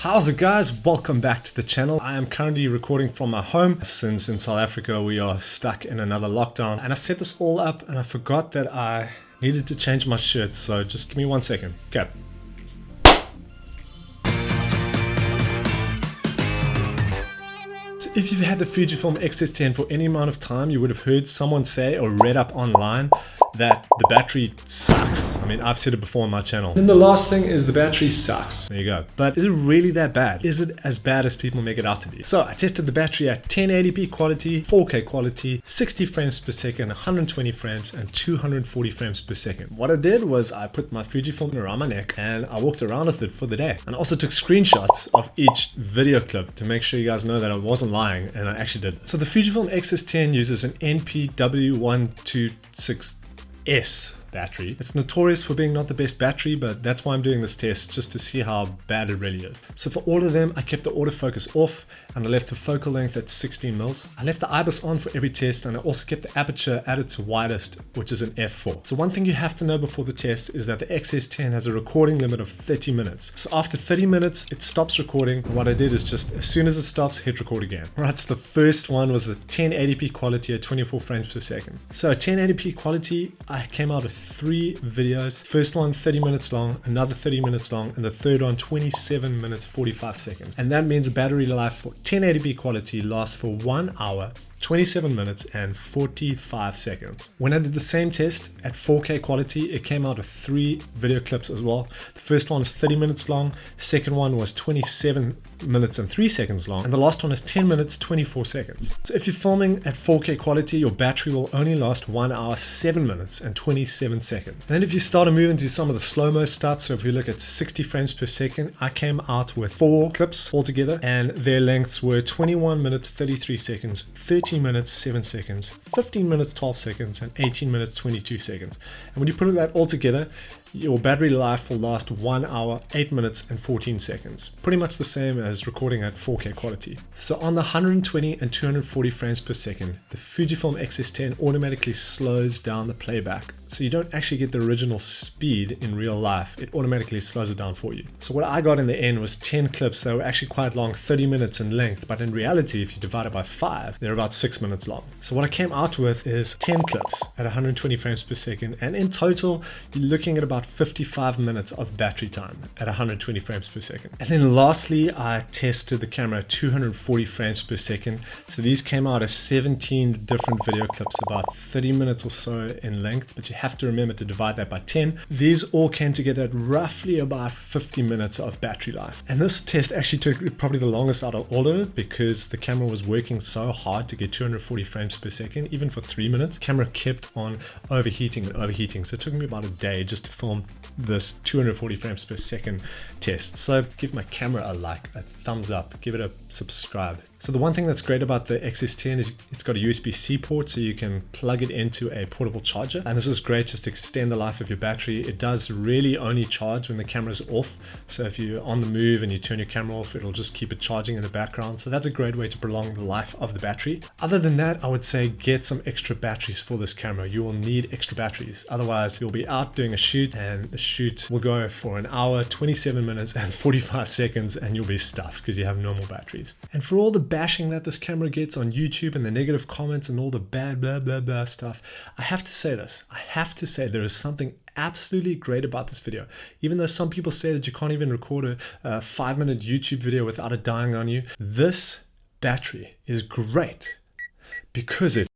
How's it guys? Welcome back to the channel. I am currently recording from my home since in South Africa we are stuck in another lockdown, and I set this all up and I forgot that I needed to change my shirt, so just give me 1 second. Okay. So if you've had the Fujifilm X-S10 for any amount of time, you would have heard someone say or read up online that the battery sucks. I mean, I've said it before on my channel. Then the last thing is the battery sucks. There you go. But is it really that bad? Is it as bad as people make it out to be? So I tested the battery at 1080p quality, 4K quality, 60 frames per second, 120 frames, and 240 frames per second. What I did was I put my Fujifilm around my neck and I walked around with it for the day. And I also took screenshots of each video clip to make sure you guys know that I wasn't lying, and I actually did. So the Fujifilm X-S10 uses an NPW126S battery. It's notorious for being not the best battery, but that's why I'm doing this test, just to see how bad it really is. So for all of them, I kept the autofocus off and I left the focal length at 16 mils. I left the IBIS on for every test, and I also kept the aperture at its widest, which is an f4. So one thing you have to know before the test is that the X-S10 has a recording limit of 30 minutes. So after 30 minutes, it stops recording. And what I did is just, as soon as it stops, hit record again. Right, so the first one was the 1080p quality at 24 frames per second. So 1080p quality, I came out with 3 videos. First one 30 minutes long, another 30 minutes long, and the third one 27 minutes 45 seconds. And that means the battery life for 1080p quality lasts for 1 hour 27 minutes and 45 seconds. When I did the same test at 4K quality, it came out with 3 video clips as well. The first one was 30 minutes long, second one was 27 minutes and 3 seconds long, and the last one is 10 minutes 24 seconds. So if you're filming at 4K quality, your battery will only last 1 hour 7 minutes and 27 seconds. And then if you start to move into some of the slow-mo stuff, so if we look at 60 frames per second, I came out with 4 clips altogether, and their lengths were 21 minutes 33 seconds, 13 minutes 7 seconds, 15 minutes 12 seconds, and 18 minutes 22 seconds. And when you put that all together, your battery life will last 1 hour 8 minutes and 14 seconds. Pretty much the same as recording at 4K quality. So on the 120 and 240 frames per second, the Fujifilm X-S10 automatically slows down the playback. So you don't actually get the original speed in real life. It automatically slows it down for you. So what I got in the end was 10 clips that were actually quite long, 30 minutes in length, but in reality, if you divide it by 5, they're about 6 minutes long. So what I came out with is 10 clips at 120 frames per second, and in total, you're looking at about 55 minutes of battery time at 120 frames per second. And then lastly, I tested the camera at 240 frames per second. So these came out as 17 different video clips, about 30 minutes or so in length, but you have to remember to divide that by 10. These all came together at roughly about 50 minutes of battery life. And this test actually took probably the longest out of all of it, because the camera was working so hard to get 240 frames per second, even for 3 minutes. The camera kept on overheating and overheating. So it took me about a day just to film this 240 frames per second test. So give my camera a like, a thumbs up, give it a subscribe. So the one thing that's great about the X-S10 is it's got a USB-C port, so you can plug it into a portable charger. And this is great just to extend the life of your battery. It does really only charge when the camera's off. So if you're on the move and you turn your camera off, it'll just keep it charging in the background. So that's a great way to prolong the life of the battery. Other than that, I would say get some extra batteries for this camera. You will need extra batteries. Otherwise, you'll be out doing a shoot, and the shoot will go for an hour, 27 minutes and 45 seconds, and you'll be stuffed because you have normal batteries. And for all the bashing that this camera gets on YouTube and the negative comments and all the bad blah blah blah stuff, I have to say this. I have to say there is something absolutely great about this video. Even though some people say that you can't even record a 5-minute YouTube video without it dying on you, this battery is great because it